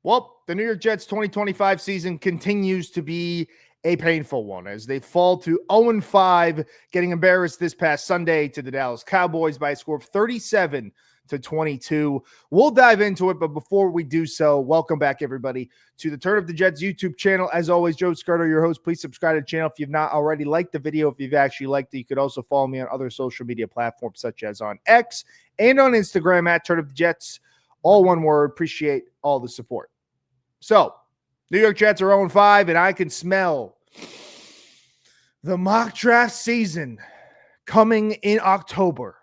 Well, the New York Jets 2025 season continues to be a painful one as they fall to 0-5, getting embarrassed this past Sunday to the Dallas Cowboys by a score of 37-22. We'll dive into it, but before we do so, welcome back, everybody, to the Turn Up the Jets YouTube channel. As always, Joe Skirter, your host. Please subscribe to the channel if you've not already. Liked the video. If you've actually liked it, you could also follow me on other social media platforms such as on X and on Instagram at Turn Up the Jets. All one word. Appreciate all the support. So, New York Jets are 0-5, and I can smell the mock draft season coming in October.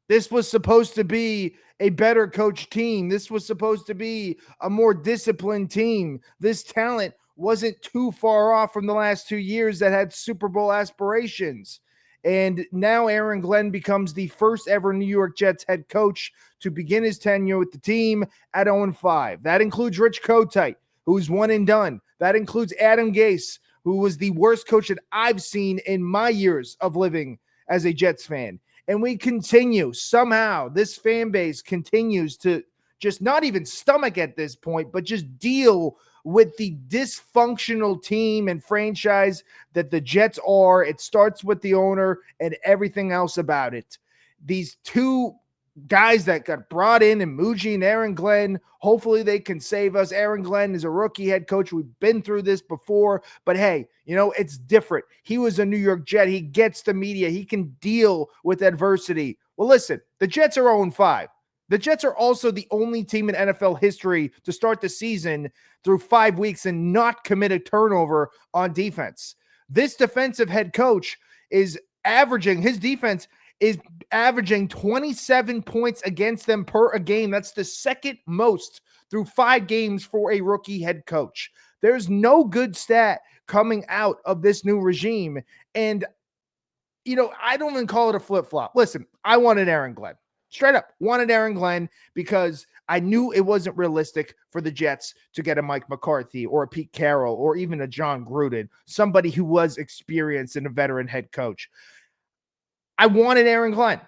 This was supposed to be a better coach team. This was supposed to be a more disciplined team. This talent wasn't too far off from the last 2 years that had Super Bowl aspirations. And now Aaron Glenn becomes the first ever New York Jets head coach to begin his tenure with the team at 0-5. That includes Rich Kotite, who's one and done. That includes Adam Gase, who was the worst coach that I've seen in my years of living as a Jets fan. And we continue, somehow, this fan base continues to just not even stomach at this point, but just deal with the dysfunctional team and franchise that the Jets are. It starts with the owner and everything else about it. These two guys that got brought in, and Muji and Aaron Glenn, hopefully they can save us. Aaron Glenn is a rookie head coach. We've been through this before, but hey, it's different. He was a New York Jet. He gets the media. He can deal with adversity. Well, listen, the Jets are 0-5. The Jets are also the only team in NFL history to start the season through 5 weeks and not commit a turnover on defense. This defensive head coach is averaging, his defense is averaging 27 points against them per a game. That's the second most through 5 games for a rookie head coach. There's no good stat coming out of this new regime. And, I don't even call it a flip-flop. Listen, I wanted Aaron Glenn. Straight up, wanted Aaron Glenn because I knew it wasn't realistic for the Jets to get a Mike McCarthy or a Pete Carroll or even a John Gruden, somebody who was experienced and a veteran head coach. I wanted Aaron Glenn.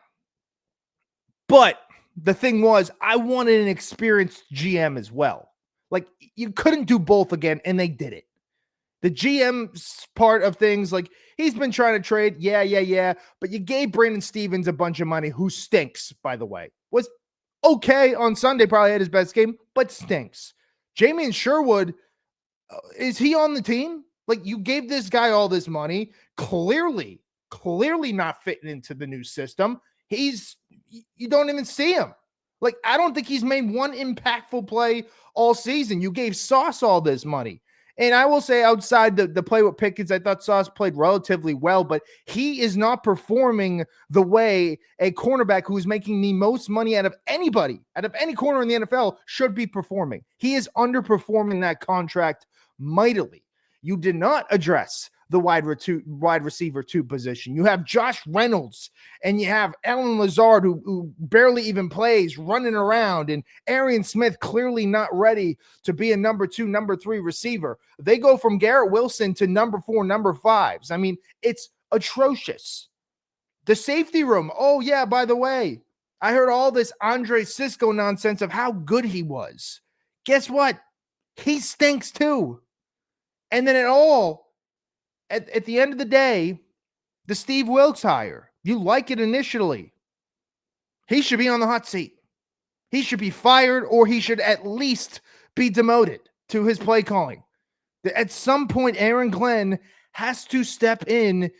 But the thing was, I wanted an experienced GM as well. Like, you couldn't do both again, and they did it. The GM's part of things, like, he's been trying to trade. Yeah. But you gave Brandon Stevens a bunch of money, who stinks, by the way. Was okay on Sunday, probably had his best game, but stinks. Jamie Sherwood, is he on the team? Like, you gave this guy all this money, clearly not fitting into the new system. You don't even see him. Like, I don't think he's made one impactful play all season. You gave Sauce all this money. And I will say, outside the play with Pickens, I thought Sauce played relatively well, but he is not performing the way a cornerback who is making the most money out of anybody, out of any corner in the NFL, should be performing. He is underperforming that contract mightily. You did not address the wide receiver 2 position. You have Josh Reynolds and you have Alan Lazard, who barely even plays, running around, and Arian Smith clearly not ready to be a number 2, number 3 receiver. They go from Garrett Wilson to number 4, number 5s. I mean, it's atrocious. The safety room. Oh, yeah, by the way, I heard all this Andre Sisco nonsense of how good he was. Guess what? He stinks too. And then at the end of the day, the Steve Wilkes hire, you like it initially. He should be on the hot seat. He should be fired, or he should at least be demoted to his play calling. At some point, Aaron Glenn has to step in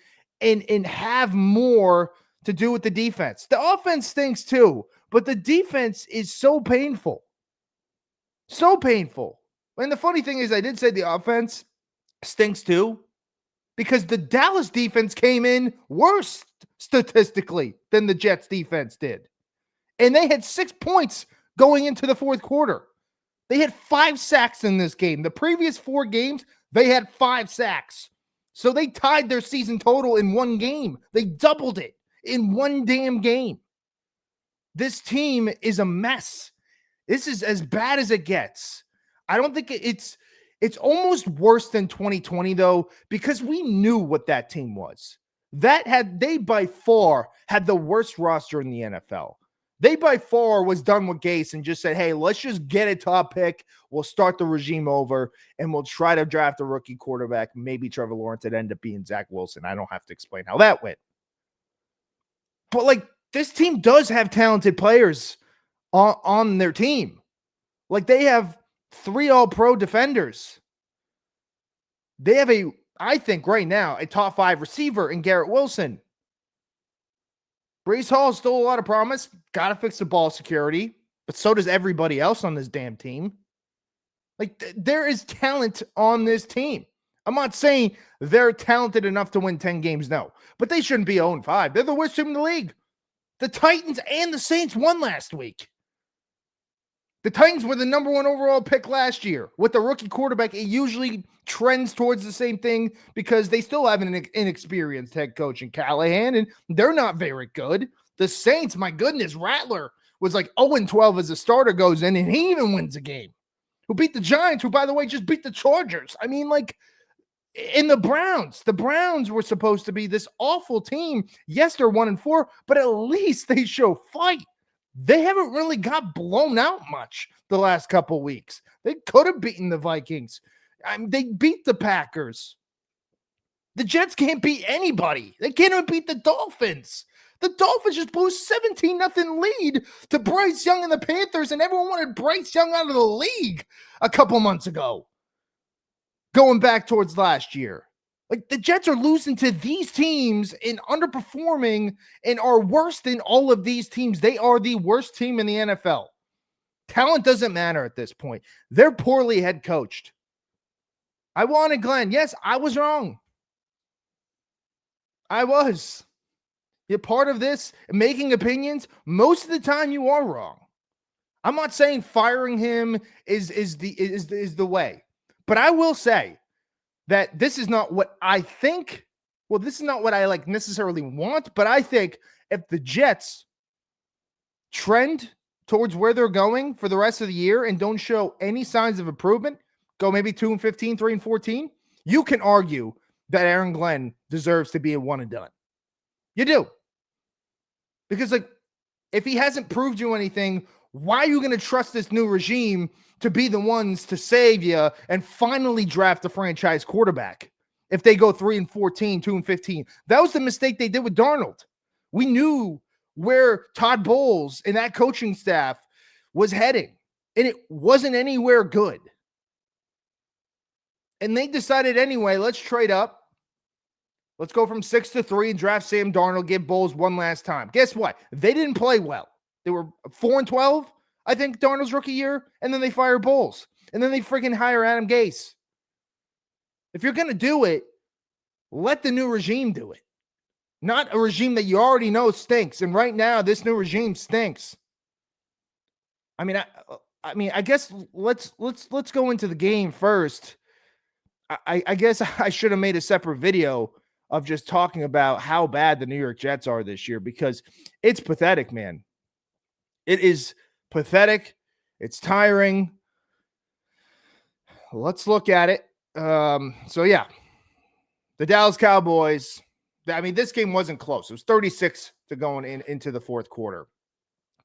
and have more to do with the defense. The offense stinks too, but the defense is so painful. So painful. And the funny thing is, I did say the offense stinks too, because the Dallas defense came in worse statistically than the Jets defense did. And they had 6 points going into the fourth quarter. They had 5 sacks in this game. The previous 4 games, they had 5 sacks. So they tied their season total in one game. They doubled it in one damn game. This team is a mess. This is as bad as it gets. I don't think it's almost worse than 2020, though, because we knew what that team was. They by far had the worst roster in the NFL. They by far was done with Gase and just said, hey, let's just get a top pick. We'll start the regime over and we'll try to draft a rookie quarterback. Maybe Trevor Lawrence. It ended up being Zach Wilson. I don't have to explain how that went. But like, this team does have talented players on their team. Like, they have 3 all-pro defenders. They have I think right now, a top 5 receiver in Garrett Wilson. Breece Hall is still a lot of promise. Got to fix the ball security. But so does everybody else on this damn team. Like, there is talent on this team. I'm not saying they're talented enough to win 10 games, no. But they shouldn't be 0-5. They're the worst team in the league. The Titans and the Saints won last week. The Titans were the number 1 overall pick last year. With the rookie quarterback, it usually trends towards the same thing because they still have an inexperienced head coach in Callahan, and they're not very good. The Saints, my goodness, Rattler was like 0-12 as a starter goes in, and he even wins a game. Who beat the Giants, who, by the way, just beat the Chargers. I mean, like, in the Browns were supposed to be this awful team. Yes, they're 1-4, but at least they show fight. They haven't really got blown out much the last couple weeks. They could have beaten the Vikings. I mean, they beat the Packers. The Jets can't beat anybody. They can't even beat the Dolphins. The Dolphins just blew a 17-0 lead to Bryce Young and the Panthers, and everyone wanted Bryce Young out of the league a couple months ago, going back towards last year. Like, the Jets are losing to these teams and underperforming and are worse than all of these teams. They are the worst team in the NFL. Talent doesn't matter at this point. They're poorly head coached. I wanted Glenn. Yes, I was wrong. I was. You're part of this, making opinions. Most of the time, you are wrong. I'm not saying firing him is the way. But I will say that this is not what I think. Well, this is not what I like necessarily want, but I think if the Jets trend towards where they're going for the rest of the year and don't show any signs of improvement, go maybe 2-15, 3-14, you can argue that Aaron Glenn deserves to be a one and done. You do. Because, like, if he hasn't proved you anything, why are you going to trust this new regime to be the ones to save you and finally draft a franchise quarterback if they go 3-14, 2-15? That was the mistake they did with Darnold. We knew where Todd Bowles and that coaching staff was heading, and it wasn't anywhere good. And they decided anyway, let's trade up. Let's go from 6-3 and draft Sam Darnold, give Bowles one last time. Guess what? They didn't play well. They were 4-12, I think, Darnold's rookie year, and then they fire Bowles. And then they freaking hire Adam Gase. If you're going to do it, let the new regime do it. Not a regime that you already know stinks. And right now, this new regime stinks. I mean, I guess let's go into the game first. I guess I should have made a separate video of just talking about how bad the New York Jets are this year, because it's pathetic, man. It is pathetic. It's tiring. Let's look at it. So yeah, the Dallas Cowboys. I mean, this game wasn't close. It was 36 to going into the fourth quarter.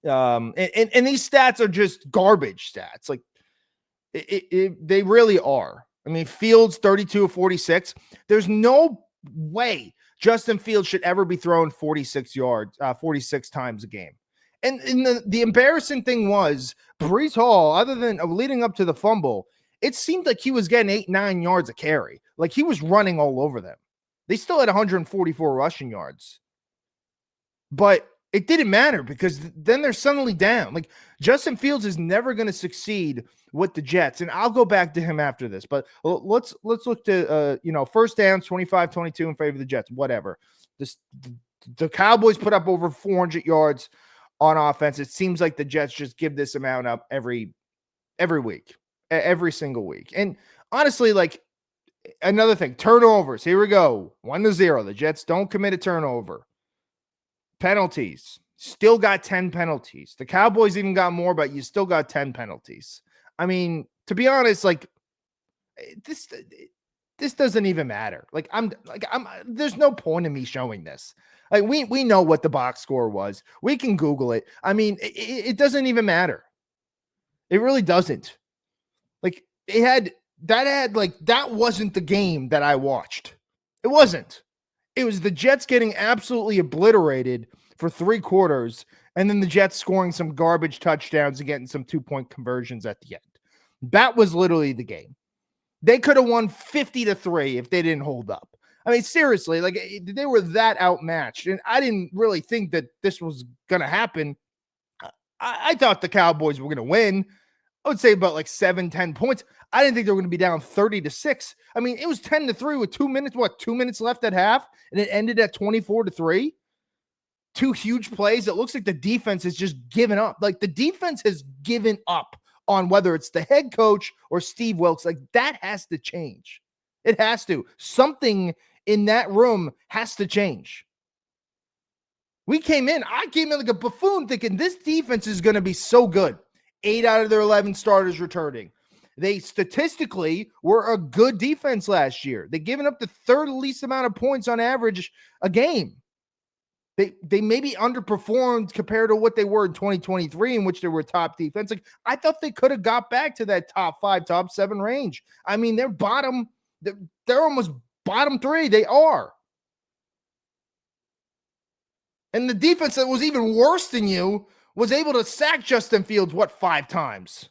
And these stats are just garbage stats. Like they really are. I mean, Fields 32 of 46. There's no way Justin Fields should ever be thrown 46 times a game. And the embarrassing thing was Breece Hall, other than leading up to the fumble, it seemed like he was getting 8-9 yards a carry. Like he was running all over them. They still had 144 rushing yards. But it didn't matter because then they're suddenly down. Like Justin Fields is never going to succeed with the Jets. And I'll go back to him after this. But let's look to, first downs, 25-22 in favor of the Jets, whatever. The Cowboys put up over 400 yards on offense. It seems like the Jets just give this amount up every week, every single week. And honestly, like another thing, turnovers. Here we go. 1-0. The Jets don't commit a turnover. Penalties. Still got 10 penalties. The Cowboys even got more, but you still got 10 penalties. I mean, to be honest, like this, this doesn't even matter. There's no point in me showing this. Like we know what the box score was. We can Google it. I mean, it doesn't even matter. It really doesn't. Like that wasn't the game that I watched. It wasn't. It was the Jets getting absolutely obliterated for 3 quarters, and then the Jets scoring some garbage touchdowns and getting some 2-point conversions at the end. That was literally the game. They could have won 50-3 if they didn't hold up. I mean, seriously, like they were that outmatched, and I didn't really think that this was going to happen. I thought the Cowboys were going to win. I would say about like 7-10 points. I didn't think they were going to be down 30-6. I mean, it was 10-3 with 2 minutes, 2 minutes left at half, and it ended at 24-3. 2 huge plays. It looks like the defense has just given up. Like the defense has given up on whether it's the head coach or Steve Wilks. Like that has to change. It has to. Something in that room has to change. I came in like a buffoon thinking this defense is going to be so good. 8 out of their 11 starters returning. They statistically were a good defense last year. They given up the 3rd least amount of points on average a game. They maybe underperformed compared to what they were in 2023, in which they were top defense. Like I thought they could have got back to that top 5, top 7 range. I mean, they're almost bottom 3. They are. And the defense that was even worse than you was able to sack Justin Fields, 5 times?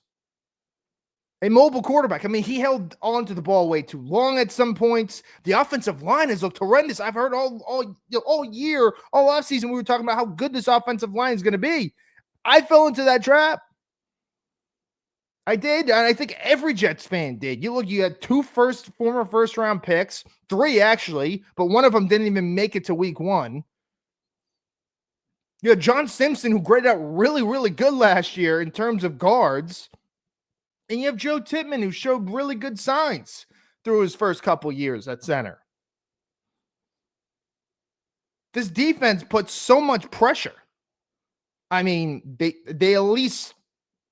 A mobile quarterback. I mean, he held on to the ball way too long at some points. The offensive line has looked horrendous. I've heard all year, all offseason, we were talking about how good this offensive line is going to be. I fell into that trap. I did, and I think every Jets fan did. You had 2 former first-round picks, 3 actually, but one of them didn't even make it to week 1. You had John Simpson, who graded out really, really good last year in terms of guards. And you have Joe Tippmann, who showed really good signs through his first couple years at center. This defense puts so much pressure. I mean, they at least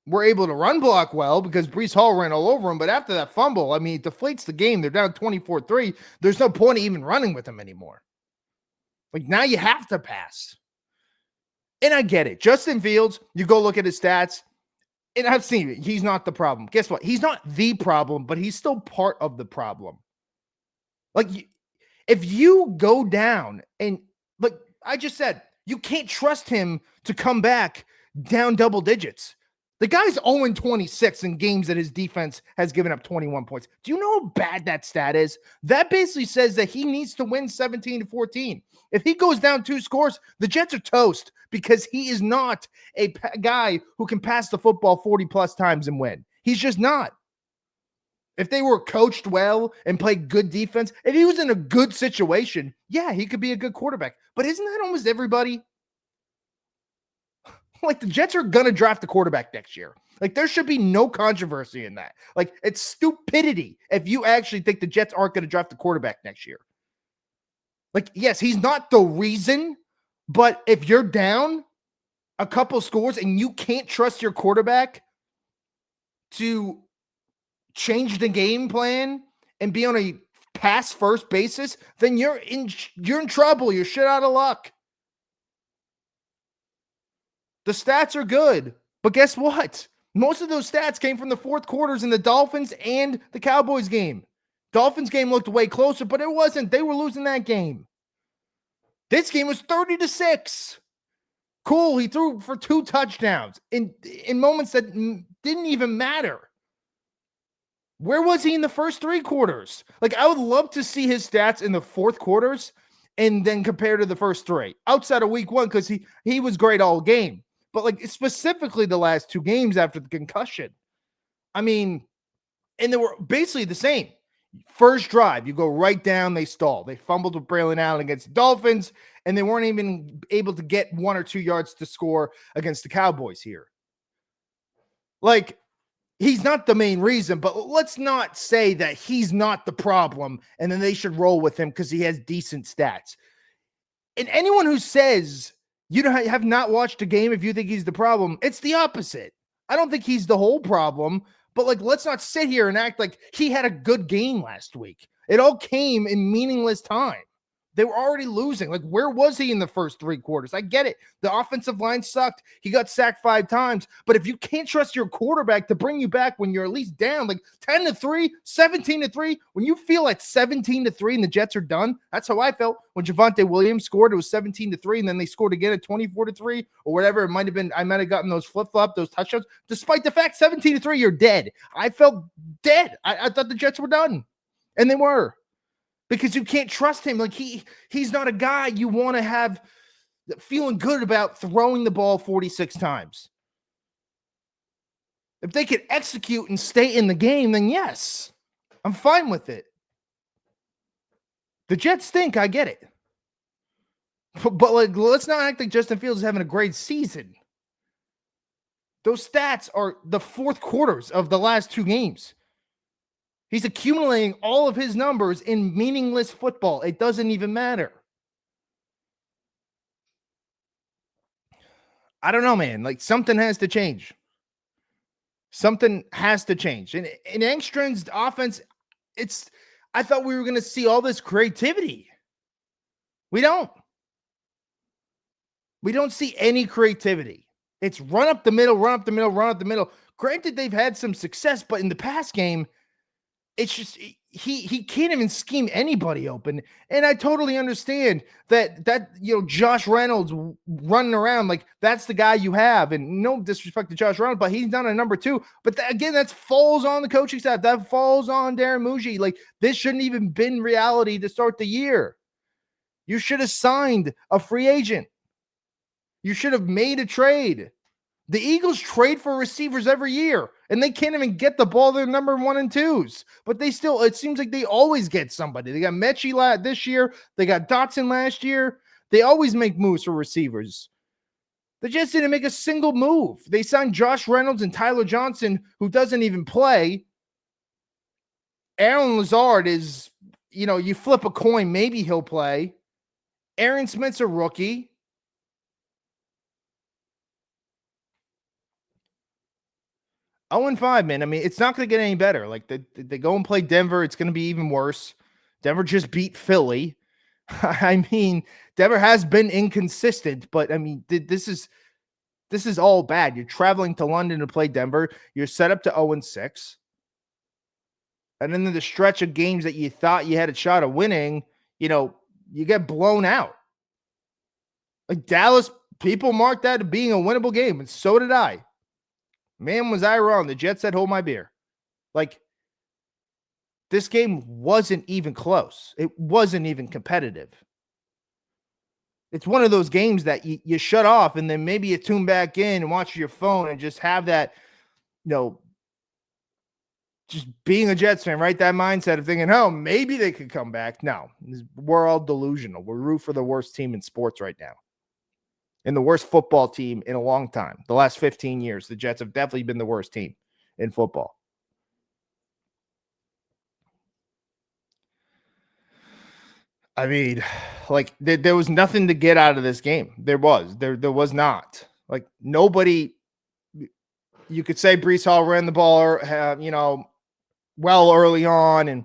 were able to run block well because Breece Hall ran all over him. But after that fumble, I mean, it deflates the game. They're down 24-3. There's no point in even running with them anymore. Like, now you have to pass. And I get it. Justin Fields, you go look at his stats, and I've seen it. He's not the problem. Guess what? He's not the problem, but he's still part of the problem. Like, if you go down and, like I just said, you can't trust him to come back down double digits. The guy's 0-26 in games that his defense has given up 21 points. Do you know how bad that stat is? That basically says that he needs to win 17-14. If he goes down 2 scores, the Jets are toast because he is not a guy who can pass the football 40-plus times and win. He's just not. If they were coached well and played good defense, if he was in a good situation, yeah, he could be a good quarterback. But isn't that almost everybody? Like, the Jets are going to draft a quarterback next year. Like, there should be no controversy in that. Like, it's stupidity if you actually think the Jets aren't going to draft a quarterback next year. Like, yes, he's not the reason, but if you're down a couple scores and you can't trust your quarterback to change the game plan and be on a pass first basis, then you're in trouble. You're shit out of luck. The stats are good, but guess what? Most of those stats came from the fourth quarters in the Dolphins and the Cowboys game. Dolphins game looked way closer, but it wasn't. They were losing that game. This game was 30-6. Cool, he threw for 2 touchdowns in moments that didn't even matter. Where was he in the first 3 quarters? Like, I would love to see his stats in the fourth quarters and then compare to the first 3. Outside of week 1, because he was great all game. But, like, specifically the last 2 games after the concussion. I mean, and they were basically the same. First drive, you go right down, they stall. They fumbled with Braylon Allen against the Dolphins, and they weren't even able to get 1 or 2 yards to score against the Cowboys here. Like, he's not the main reason, but let's not say that he's not the problem, and then they should roll with him because he has decent stats. And anyone who says you have not watched a game if you think he's the problem, it's the opposite. I don't think he's the whole problem, but, like, let's not sit here and act like he had a good game last week. It all came in meaningless time. They were already losing. Like, where was he in the first 3 quarters? I get it. The offensive line sucked. He got sacked 5 times. But if you can't trust your quarterback to bring you back when you're at least down, like 10-3, 17-3, when you feel like 17-3 and the Jets are done, that's how I felt when Javonte Williams scored. It was 17-3, and then they scored again at 24-3 or whatever. It might have been, I might have gotten those flip-flop, those touchdowns. Despite the fact 17-3, you're dead. I felt dead. I thought the Jets were done. And they were. Because you can't trust him. Like, he's not a guy you want to have feeling good about throwing the ball 46 times. If they could execute and stay in the game, then yes, I'm fine with it. The Jets stink. I get it. But like, let's not act like Justin Fields is having a great season. Those stats are the fourth quarters of the last 2 games. He's accumulating all of his numbers in meaningless football. It doesn't even matter. I don't know, man. Like, something has to change. Something has to change. And in Engstrom's offense, I thought we were going to see all this creativity. We don't. We don't see any creativity. It's run up the middle, run up the middle, run up the middle. Granted, they've had some success, but in the past game, it's just he can't even scheme anybody open. And I totally understand that Josh Reynolds running around, like, that's the guy you have. And no disrespect to Josh Reynolds, but he's done a number 2. But again, that falls on the coaching staff. That falls on Darren Muji. Like, this shouldn't even been reality to start the year. You should have signed a free agent. You should have made a trade. The Eagles trade for receivers every year, and they can't even get the ball. They're number 1 and 2s, but it seems like they always get somebody. They got Mechie this year. They got Dotson last year. They always make moves for receivers. They just didn't make a single move. They signed Josh Reynolds and Tyler Johnson, who doesn't even play. Aaron Lazard is, you flip a coin, maybe he'll play. Aaron Smith's a rookie. Oh, 5, man. I mean, it's not going to get any better. Like, they go and play Denver. It's going to be even worse. Denver just beat Philly. I mean, Denver has been inconsistent, but I mean, this is all bad. You're traveling to London to play Denver. You're set up to 0-6. And then in the stretch of games that you thought you had a shot of winning, you get blown out. Like, Dallas, people marked that as being a winnable game, and so did I. Man, was I wrong. The Jets said, hold my beer. Like, this game wasn't even close. It wasn't even competitive. It's one of those games that you shut off and then maybe you tune back in and watch your phone and just have that, just being a Jets fan, right? That mindset of thinking, oh, maybe they could come back. No, we're all delusional. We're root for the worst team in sports right now. And the worst football team in a long time. The last 15 years, the Jets have definitely been the worst team in football. I mean, like, there was nothing to get out of this game. There was not. Like, nobody, you could say Breece Hall ran the ball, well early on. And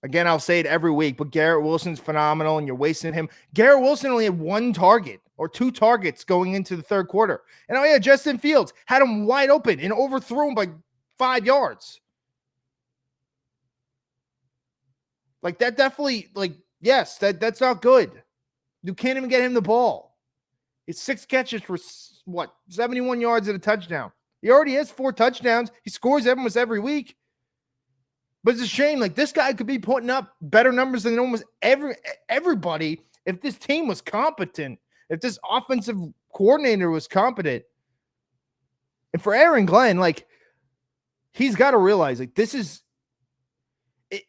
again, I'll say it every week, but Garrett Wilson's phenomenal, and you're wasting him. Garrett Wilson only had 1 target or 2 targets going into the third quarter. And Justin Fields had him wide open and overthrew him by 5 yards. Like, that definitely, yes, that's not good. You can't even get him the ball. It's 6 catches for 71 yards and a touchdown. He already has 4 touchdowns. He scores almost every week. But it's a shame. Like, this guy could be putting up better numbers than almost everybody if this team was competent, if this offensive coordinator was competent. And for Aaron Glenn, he's got to realize, this is it.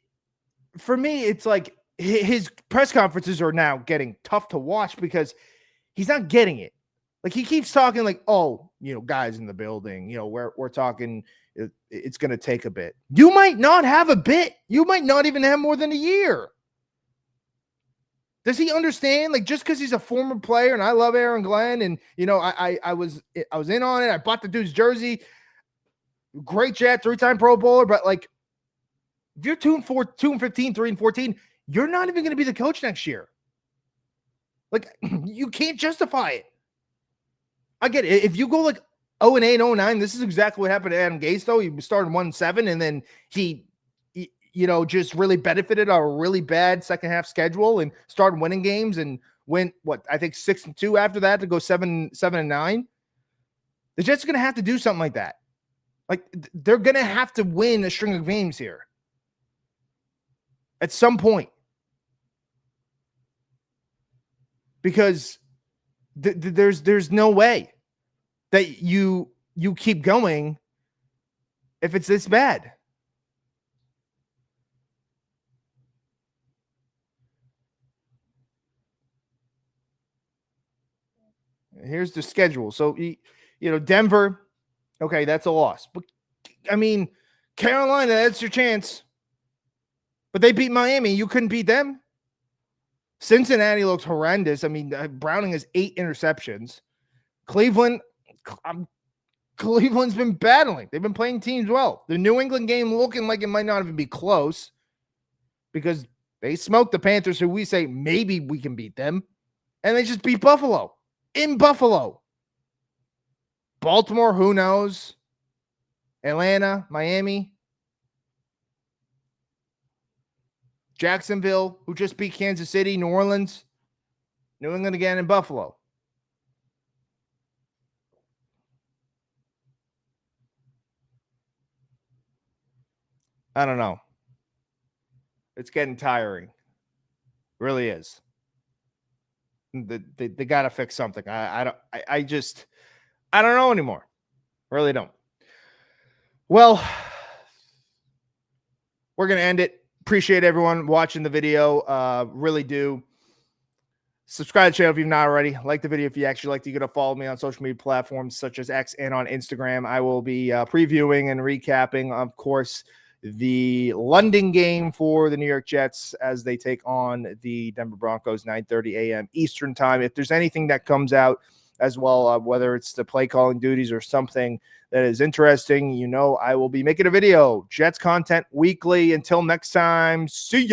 For me, it's like his press conferences are now getting tough to watch because he's not getting it. Like, he keeps talking like, oh, guys in the building, we're talking, it's going to take a bit. You might not have a bit. You might not even have more than a year. Does he understand? Like, just because he's a former player, and I love Aaron Glenn, and I was in on it. I bought the dude's jersey. Great chat, 3-time Pro Bowler, but If you're 2-4, 2-15, 3-14, you're not even going to be the coach next year. Like, you can't justify it. I get it. If you go like 0-8, 0-9, this is exactly what happened to Adam Gase, though. He started 1-7, and then he just really benefited a really bad second half schedule and started winning games and went, I think 6-2 after that to go 7-9. The Jets are going to have to do something like that. Like, they're going to have to win a string of games here at some point. Because there's no way that you keep going if it's this bad. Here's the schedule. So, Denver, okay, that's a loss. But, I mean, Carolina, that's your chance. But they beat Miami. You couldn't beat them. Cincinnati looks horrendous. I mean, Browning has 8 interceptions. Cleveland's been battling. They've been playing teams well. The New England game looking like it might not even be close because they smoked the Panthers, who we say maybe we can beat them. And they just beat Buffalo in Buffalo. Baltimore, who knows? Atlanta, Miami. Jacksonville, who just beat Kansas City, New Orleans, New England again, and Buffalo. I don't know. It's getting tiring. It really is. They got to fix something. I don't know anymore. Really don't. Well, we're going to end it. Appreciate everyone watching the video. Really do. Subscribe to the channel if you've not already. Like the video if you actually like to. You got to follow me on social media platforms such as X and on Instagram. I will be previewing and recapping, of course, the London game for the New York Jets as they take on the Denver Broncos, 9:30 a.m. Eastern time. If there's anything that comes out as well, whether it's the play calling duties or something that is interesting, I will be making a video. Jets content weekly. Until next time, see ya.